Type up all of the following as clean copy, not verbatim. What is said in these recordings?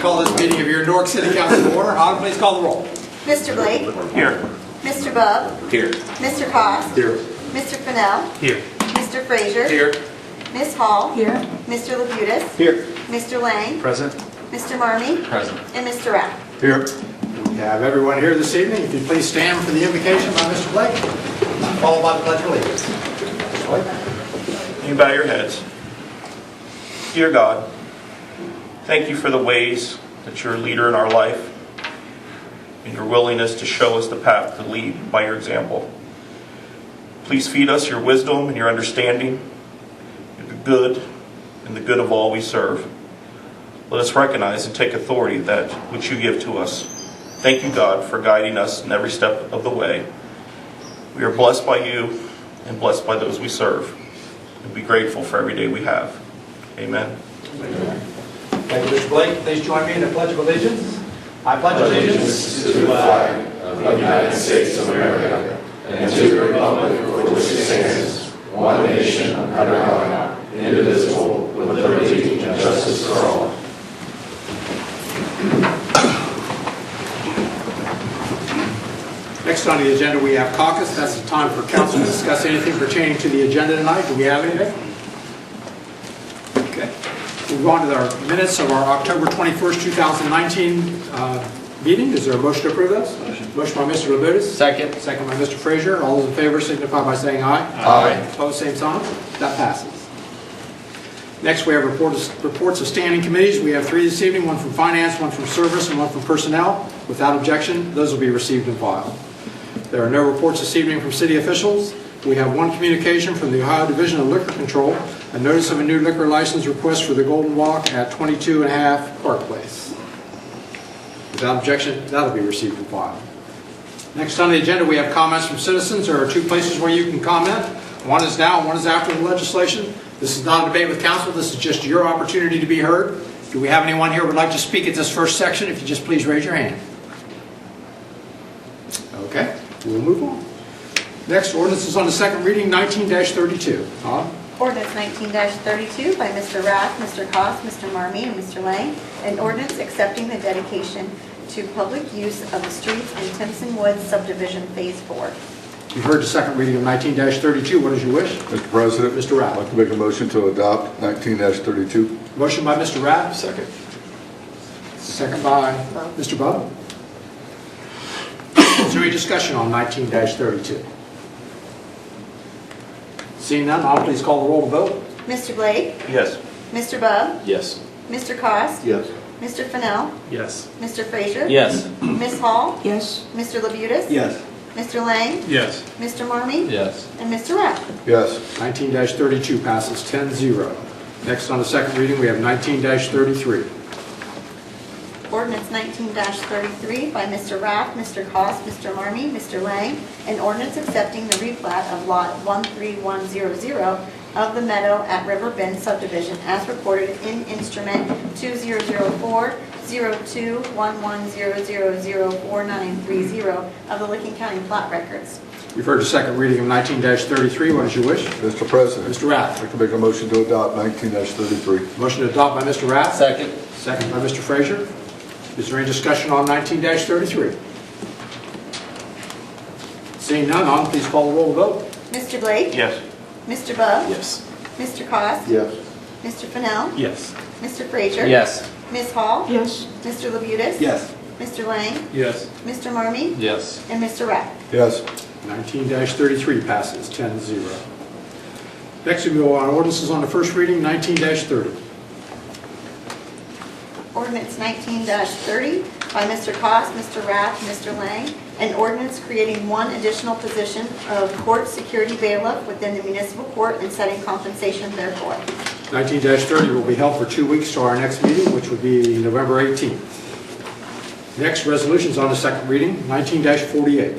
call this meeting of your Newark City Council to order. Autumn, please call the roll. Mr. Blake? Here. Mr. Bub? Here. Mr. Cost? Here. Mr. Fennell? Here. Mr. Frazier? Here. Ms. Hall? Here. Mr. Labutus? Here. Mr. Lang? Present. Mr. Marmee? Present. And Mr. Rapp? Here. We have everyone here this evening. If you please stand for the invocation by Mr. Blake, followed by the Pledge of Allegiance. Mr. Blake. You bow your heads. Dear God, thank you for the ways that you're a leader in our life and your willingness to show us the path to lead by your example. Please feed us your wisdom and your understanding, the good and the good of all we serve. Let us recognize and take authority that which you give to us. Thank you, God, for guiding us in every step of the way. We are blessed by you and blessed by those we serve. And be grateful for every day we have. Amen. Thank you, Mr. Blake. Please join me in the Pledge of Allegiance. I pledge allegiance to the flag of the United States of America and to the republic for which it stands, one nation under God, indivisible, with liberty and justice for all. Next on the agenda, we have caucus. That's the time for council to discuss anything pertaining to the agenda tonight. Do we have anything? Okay. We'll go on to our minutes of our October 21st, 2019 meeting. Is there a motion to approve those? Motion by Mr. Labutus. Second. Second by Mr. Frazier. All those in favor signify by saying aye. Aye. Opposed, same sign. That passes. Next, we have reports of standing committees. We have 3 this evening, one from Finance, one from Service, and one from Personnel. Without objection, those will be received and filed. There are no reports this evening from city officials. We have one communication from the Ohio Division of Liquor Control, a notice of a new liquor license request for the Golden Walk at 22.5 Park Place. Without objection, that will be received and filed. Next on the agenda, we have comments from citizens. There are 2 places where you can comment. One is now and one is after the legislation. This is not a debate with council. This is just your opportunity to be heard. Do we have anyone here who would like to speak at this first section? If you just please raise your hand. Okay, we'll move on. Next, ordinance is on the second reading, 19-32. Ordinance 19-32 by Mr. Rapp, Mr. Cost, Mr. Marmee, and Mr. Lang. An ordinance accepting the dedication to public use of the streets in Timpson Woods subdivision phase 4. You've heard the second reading of 19-32. What is your wish? Mr. President, Mr. Rapp. I'd like to make a motion to adopt 19-32. Motion by Mr. Rapp. Second. Second by Mr. Bub. Is there any discussion on 19-32? Seeing none, I'll please call the roll to vote. Mr. Blake? Yes. Mr. Bub? Yes. Mr. Cost? Yes. Mr. Fennell? Yes. Mr. Frazier? Yes. Ms. Hall? Yes. Mr. Labutus? Yes. Mr. Lang? Yes. Mr. Marmee? Yes. And Mr. Rapp? Yes. 19-32 passes 10-0. Next on the second reading, we have 19-33. Ordinance 19-33 by Mr. Rapp, Mr. Cost, Mr. Marmee, Mr. Lang, an ordinance accepting the replat of lot 13100 of the Meadow at River Bend subdivision as recorded in instrument 2004-0211004930 of the Licking County Plat Records. You've heard the second reading of 19-33. What is your wish? Mr. President, Mr. Rapp. I'd like to make a motion to adopt 19-33. Motion to adopt by Mr. Rapp. Second. Second by Mr. Frazier. Is there any discussion on 19-33? Seeing none, on please call the roll to vote. Mr. Blake? Yes. Mr. Bub? Yes. Mr. Cost? Yes. Mr. Fennell? Yes. Mr. Frazier? Yes. Ms. Hall? Yes. Mr. Labutus? Yes. Mr. Lang? Yes. Mr. Marmee? Yes. And Mr. Rapp? Yes. 19-33 passes 10-0. Next we go on ordinances on the first reading, 19-30. Ordinance 19-30 by Mr. Cost, Mr. Rapp, Mr. Lang, an ordinance creating one additional position of court security bailiff within the municipal court and setting compensation therefor. 19-30 will be held for 2 weeks to our next meeting, which would be November 18th. Next, resolutions on the second reading, 19-48.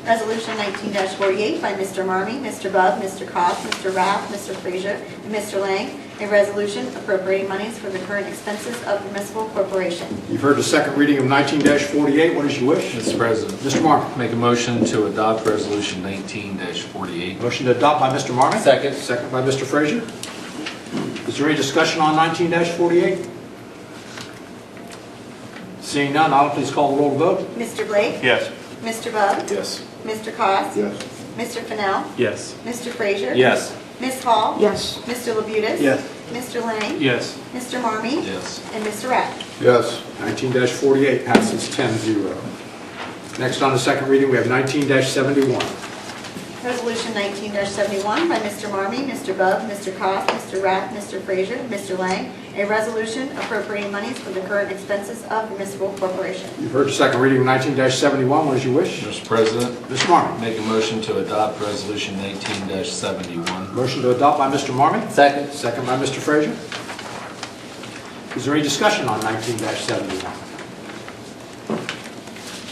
Resolution 19-48 by Mr. Marmee, Mr. Bub, Mr. Cost, Mr. Rapp, Mr. Frazier, and Mr. Lang, a resolution appropriating monies for the current expenses of the municipal corporation. You've heard the second reading of 19-48. What is your wish? Mr. President, Mr. Marmee. make a motion to adopt Resolution 19-48. Motion to adopt by Mr. Marmee. Second. Second by Mr. Frazier. Is there any discussion on 19-48? Seeing none, Autumn, please call the roll to vote. Mr. Blake? Yes. Mr. Bub? Yes. Mr. Cost? Yes. Mr. Fennell? Yes. Mr. Frazier? Yes. Ms. Hall? yes, Mr. Labutus? Yes. Mr. Lang? Yes. Mr. Marmee? Yes. And Mr. Rath? Yes. 19-48 passes 10-0. Next on the second reading, we have 19-71. Resolution 19-71 by Mr. Marmee, Mr. Bub, Mr. Cost, Mr. Rath, Mr. Frazier, Mr. Lang, a resolution appropriating monies for the current expenses of the municipal corporation. You've heard the second reading of 19-71. What is your wish? Mr. President, Mr. Marmee. make a motion to adopt Resolution 19-71. Motion to adopt by Mr. Marmee. Second. Second by Mr. Frazier. Is there any discussion on 19-71?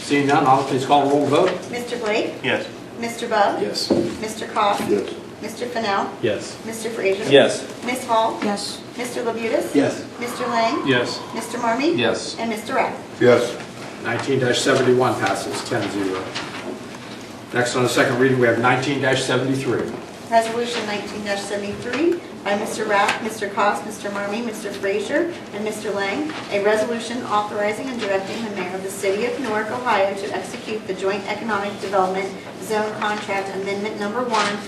Seeing none, Autumn, please call the roll to vote. Mr. Blake? Yes. Mr. Bub? Yes. Mr. Cost? Yes. Mr. Fennell? Yes. Mr. Frazier? Yes. Ms. Hall? yes, Mr. Labutus? Yes. Mr. Lang? Yes. Mr. Marmee? Yes. And Mr. Rath? Yes. 19-71 passes 10-0. Next on the second reading, we have 19-73. Resolution 19-73 by Mr. Rath, Mr. Cost, Mr. Marmee, Mr. Frazier, and Mr. Lang, a resolution authorizing and directing the mayor of the city of Newark, Ohio to execute the Joint Economic Development Zone Contract Amendment Number 1,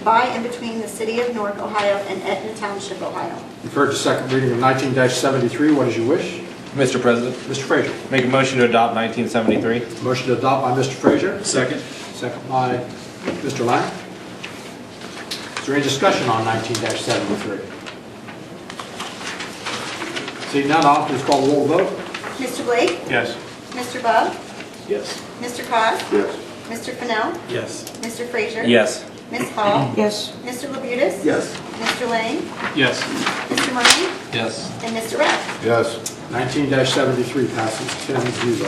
by and between the city of Newark, Ohio and Etna Township, Ohio. You've heard the second reading of 19-73. What is your wish? Mr. President, Mr. Frazier. make a motion to adopt 1973. Motion to adopt by Mr. Frazier. Second. Second by Mr. Lang. Is there any discussion on 19-73? Seeing none, Autumn, please call the roll to vote. Mr. Blake? Yes. Mr. Bub? Yes. Mr. Cost? Yes. Mr. Fennell? Yes. Mr. Frazier? Yes. Ms. Hall? yes, Mr. Labutus? Yes. Mr. Lang? Yes. Mr. Marmee? Yes. And Mr. Rath? Yes. 19-73 passes 10-0.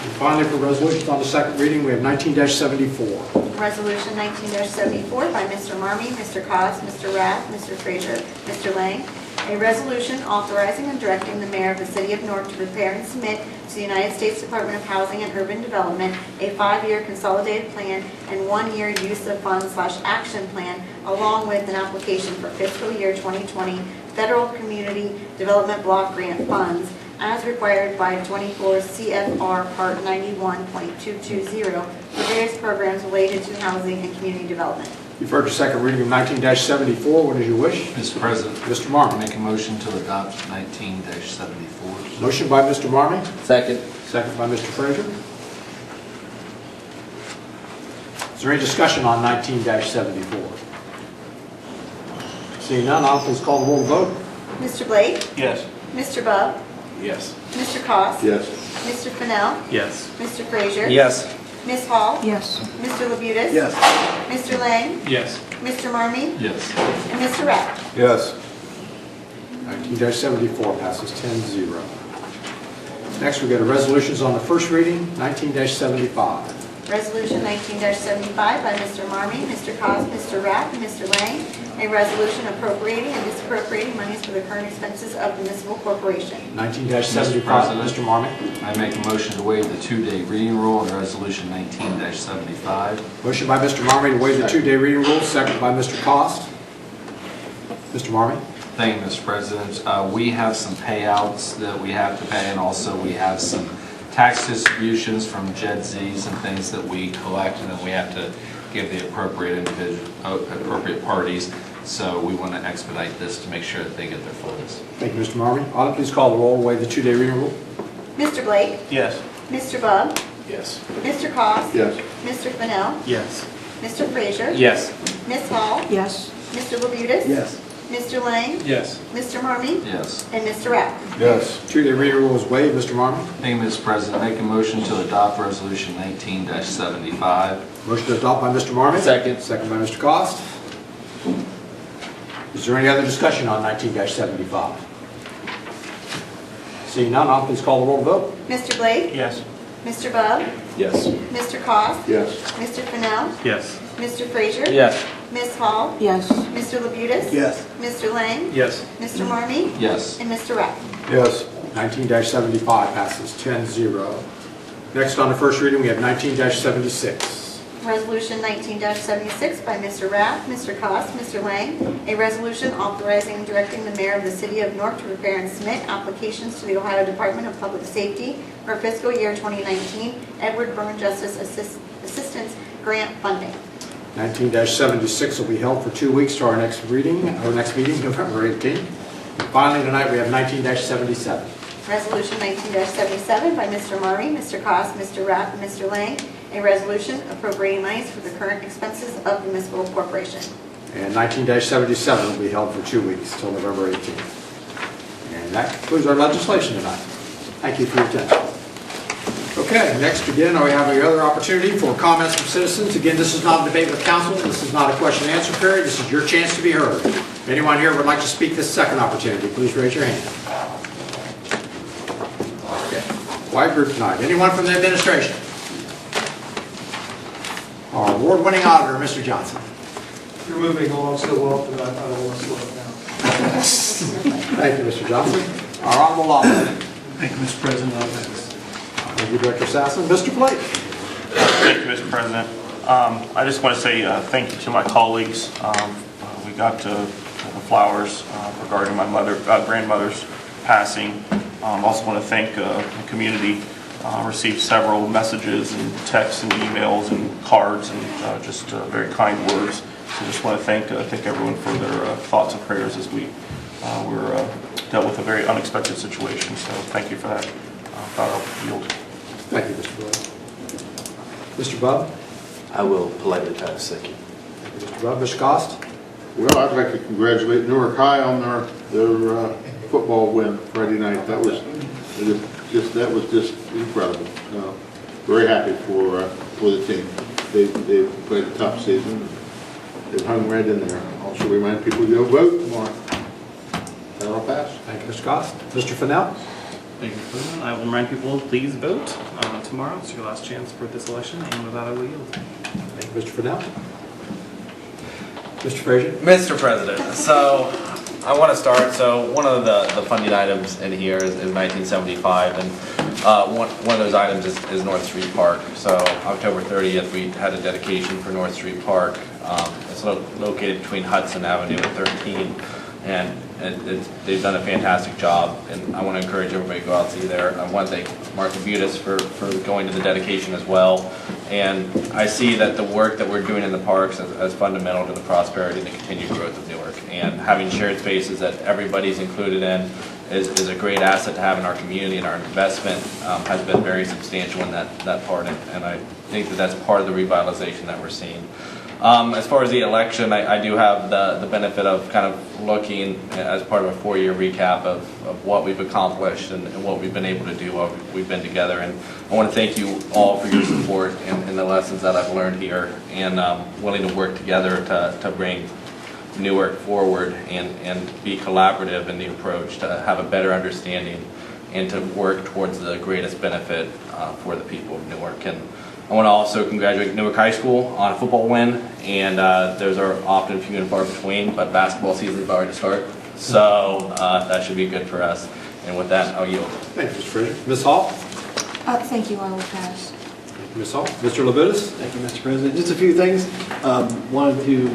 And finally, for resolutions on the second reading, we have 19-74. Resolution 19-74 by Mr. Marmee, Mr. Cost, Mr. Rath, Mr. Frazier, Mr. Lang, a resolution authorizing and directing the mayor of the city of Newark to prepare and submit to the United States Department of Housing and Urban Development a 5-year consolidated plan and 1-year use of funds/action plan, along with an application for fiscal year 2020 federal community development block grant funds as required by 24 CFR Part 91.220 for various programs related to housing and community development. You've heard the second reading of 19-74. What is your wish? Mr. President, Mr. Marmee. make a motion to adopt 19-74. Motion by Mr. Marmee. Second. Second by Mr. Frazier. Is there any discussion on 19-74? Seeing none, I'll please call the roll to vote. Mr. Blake? Yes. Mr. Bub? Yes. Mr. Cost? Yes. Mr. Fennell? Yes. Mr. Frazier? Yes. Ms. Hall? yes, Mr. Labutus? Yes. Mr. Lang? Yes. Mr. Marmee? Yes. And Mr. Rath? Yes. 19-74 passes 10-0. Next, we go to resolutions on the first reading, 19-75. Resolution 19-75 by Mr. Marmee, Mr. Cost, Mr. Rath, and Mr. Lang, a resolution appropriating and disappropriating monies for the current expenses of the municipal corporation. 19-75, President. Mr. Marmee. I make a motion to waive the 2-day reading rule on Resolution 19-75. Motion by Mr. Marmee to waive the 2-day reading rule, second by Mr. Cost. Mr. Marmee. Thank you, Mr. President. We have some payouts that we have to pay, and also we have some tax distributions from Jed Z's and things that we collect, and then we have to give the appropriate appropriate parties. So we want to expedite this to make sure that they get their funds. Thank you, Mr. Marmee. Autumn, please call the roll to waive the 2-day reading rule. Mr. Blake? Yes. Mr. Bub? Yes. Mr. Cost? Yes. Mr. Fennell? Yes. Mr. Frazier? Yes. Ms. Hall? yes, Mr. Labutus? Yes. Mr. Lang? Yes. Mr. Marmee? Yes. And Mr. Rath? Yes. 2-day reading rule is waived, Mr. Marmee. Thank you, Mr. President. Make a motion to adopt Resolution 19-75. Motion to adopt by Mr. Marmee. Second. Second by Mr. Cost. Is there any other discussion on 19-75? Seeing none, I'll please call the roll to vote. Mr. Blake? Yes. Mr. Bub? Yes. Mr. Cost? Yes. Mr. Fennell? Yes. Mr. Frazier? Yes. Ms. Hall? yes, Mr. Labutus? Yes. Mr. Lang? Yes. Mr. Marmee? Yes. And Mr. Rath? Yes. 19-75 passes 10-0. Next on the first reading, we have 19-76. Resolution 19-76 by Mr. Rath, Mr. Cost, Mr. Lang, a resolution authorizing and directing the mayor of the city of Newark to prepare and submit applications to the Ohio Department of Public Safety for fiscal year 2019 Edward Byrne Justice Assistance Grant funding. 19-76 will be held for 2 weeks to our next meeting, November 18th. And finally, tonight we have 19-77. Resolution 19-77 by Mr. Marmy, Mr. Cost, Mr. Rath, and Mr. Lang, a resolution appropriating monies for the current expenses of the municipal corporation. And 19-77 will be held for 2 weeks till November 18th. And that concludes our legislation tonight. Thank you for your attention. Okay, next again, we have another opportunity for comments from citizens. Again, this is not a debate with council. This is not a question and answer period. This is your chance to be heard. If anyone here would like to speak this second opportunity, please raise your hand. Okay, wide group tonight. Anyone from the administration? Our award-winning auditor, Mr. Johnson. You're moving along so well that I don't want to slow it down. Thank you, Mr. Johnson. Our honorable lawman. Thank you, Mr. President. Thank you, Director Sassen. Mr. Blake. Thank you, Mr. President. I just want to say thank you to my colleagues. We got the flowers regarding my grandmother's passing. Also want to thank the community. Received several messages and texts and emails and cards and just very kind words. So just want to thank everyone for their thoughts and prayers as we were dealt with a very unexpected situation. So thank you for that. I'll yield. Thank you, Mr. Blake. Mr. Bubb. I will politely pass, thank you. Thank you, Mr. Bubb. Mr. Cost. Well, I'd like to congratulate Newark High on their football win Friday night. That was just incredible. Very happy for the team. They've played a tough season. They've hung right in there. Also remind people to go vote tomorrow. That'll pass. Thank you, Mr. Cost. Mr. Fennell. Thank you, President. I will remind people, please vote tomorrow. It's your last chance for this election, and with that, I will yield. Thank you, Mr. Fennell. Mr. Frazier. Mr. President, so I want to start. So one of the funding items in here is 1975, and one of those items is North Street Park. So October 30th, we had a dedication for North Street Park. It's located between Hudson Avenue and 13, and they've done a fantastic job, and I want to encourage everybody to go out and see there. I want to thank Mark Abutis for going to the dedication as well, and I see that the work that we're doing in the parks as fundamental to the prosperity and the continued growth of Newark, and having shared spaces that everybody's included in is a great asset to have in our community, and our investment has been very substantial in that part, and I think that that's part of the revitalization that we're seeing. As far as the election, I do have the benefit of kind of looking as part of a 4-year recap of what we've accomplished and what we've been able to do while we've been together. And I want to thank you all for your support and the lessons that I've learned here, and willing to work together to bring Newark forward and be collaborative in the approach to have a better understanding and to work towards the greatest benefit for the people of Newark. And I want to also congratulate Newark High School on a football win, and those are often few and far between, but basketball season is about to start, so that should be good for us. And with that, I'll yield. Thank you, Mr. Frazier. Ms. Hall. Thank you, I will pass. Thank you, Ms. Hall. Mr. Labutus. Thank you, Mr. President. Just a few things. Wanted to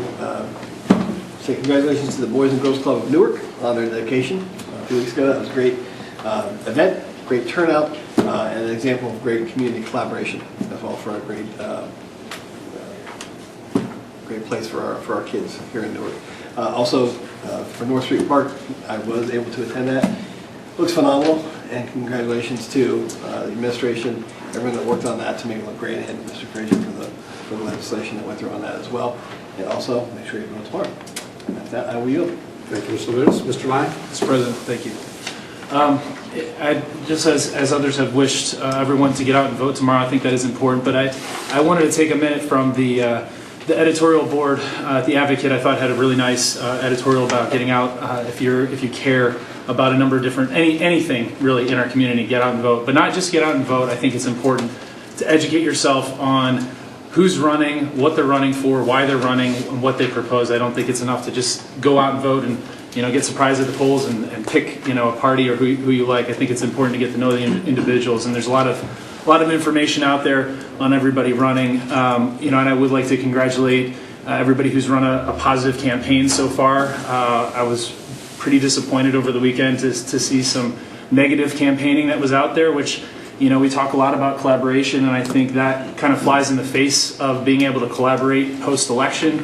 say congratulations to the Boys and Girls Club of Newark on their dedication a few weeks ago. That was a great event, great turnout, and an example of great community collaboration as well for a great place for our kids here in Newark. Also, for North Street Park, I was able to attend that. Looks phenomenal, and congratulations to the administration, everyone that worked on that to make it look great, and Mr. Frazier for the legislation that went through on that as well. And also, make sure you vote tomorrow. And with that, I will yield. Thank you, Mr. Labutus. Mr. Lang. Mr. President, thank you. Just as others have wished everyone to get out and vote tomorrow, I think that is important. But I wanted to take a minute from the editorial board at the Advocate. I thought had a really nice editorial about getting out if you care about a number of different anything really in our community. Get out and vote, but not just get out and vote. I think it's important to educate yourself on who's running, what they're running for, why they're running, and what they propose. I don't think it's enough to just go out and vote and get surprised at the polls and pick a party or who you like. I think it's important to get to know the individuals, and there's a lot of lot of information out there on everybody running. And I would like to congratulate everybody who's run a positive campaign so far. I was pretty disappointed over the weekend to see some negative campaigning that was out there, which, we talk a lot about collaboration, and I think that kind of flies in the face of being able to collaborate post-election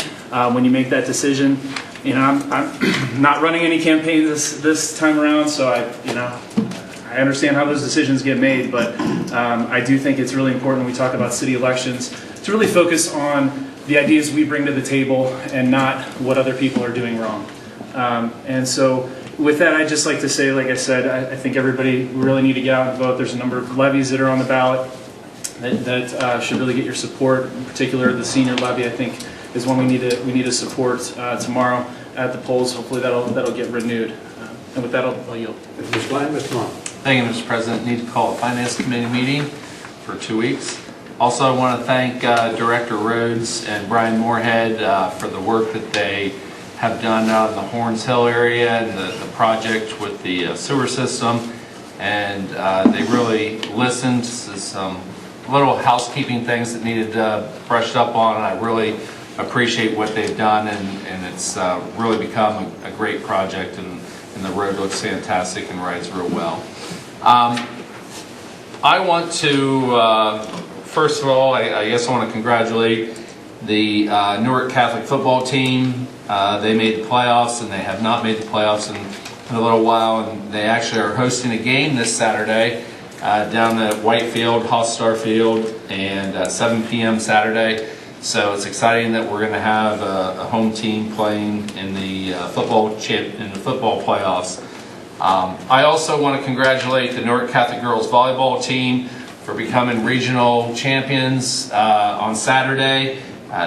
when you make that decision. I'm not running any campaigns this time around, so I understand how those decisions get made, but I do think it's really important when we talk about city elections to really focus on the ideas we bring to the table and not what other people are doing wrong. And so with that, I'd just like to say, like I said, I think everybody really need to get out and vote. There's a number of levies that are on the ballot that should really get your support. In particular, the senior levy, I think, is one we need to support tomorrow at the polls. Hopefully that'll get renewed. And with that, I'll yield. Mr. Lane, Mr. Marmee. Thank you, Mr. President. Need to call a Finance Committee meeting for 2 weeks. Also, I want to thank Director Rhodes and Brian Moorhead for the work that they have done out in the Horns Hill area and the project with the sewer system. And they really listened to some little housekeeping things that needed brushed up on. And I really appreciate what they've done, and it's really become a great project, and the road looks fantastic and rides real well. I want to, first of all, I guess I want to congratulate the Newark Catholic football team. They made the playoffs, and they have not made the playoffs in a little while, and they actually are hosting a game this Saturday down at Whitefield, Hofstar Field, and 7 p.m. Saturday. So it's exciting that we're going to have a home team playing in the football playoffs. I also want to congratulate the Newark Catholic girls volleyball team for becoming regional champions on Saturday.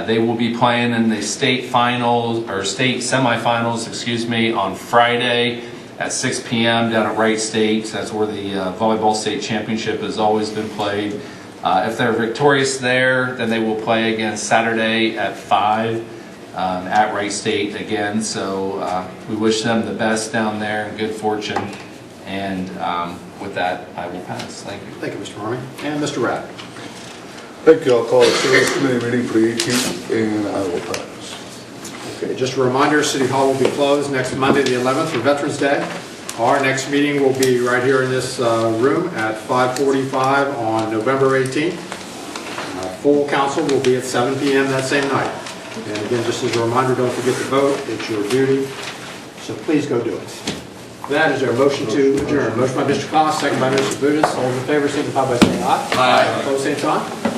They will be playing in the state finals, or state semifinals, excuse me, on Friday at 6 p.m. down at Wright State. That's where the volleyball state championship has always been played. If they're victorious there, then they will play again Saturday at 5 at Wright State again. So we wish them the best down there and good fortune. And with that, I will pass. Thank you. Thank you, Mr. Marmee. And Mr. Rapp. Thank you. I'll call the Finance Committee meeting for the 18th, and I will pass. Okay, just a reminder, City Hall will be closed next Monday, the 11th, for Veterans Day. Our next meeting will be right here in this room at 5:45 on November 18th. Full council will be at 7 p.m. that same night. And again, just as a reminder, don't forget to vote. It's your duty. So please go do it. That is our motion to adjourn. Motion by Mr. Koss, second by Mr. Budis. All in favor, signify by saying aye. Aye. Opposed, same sign.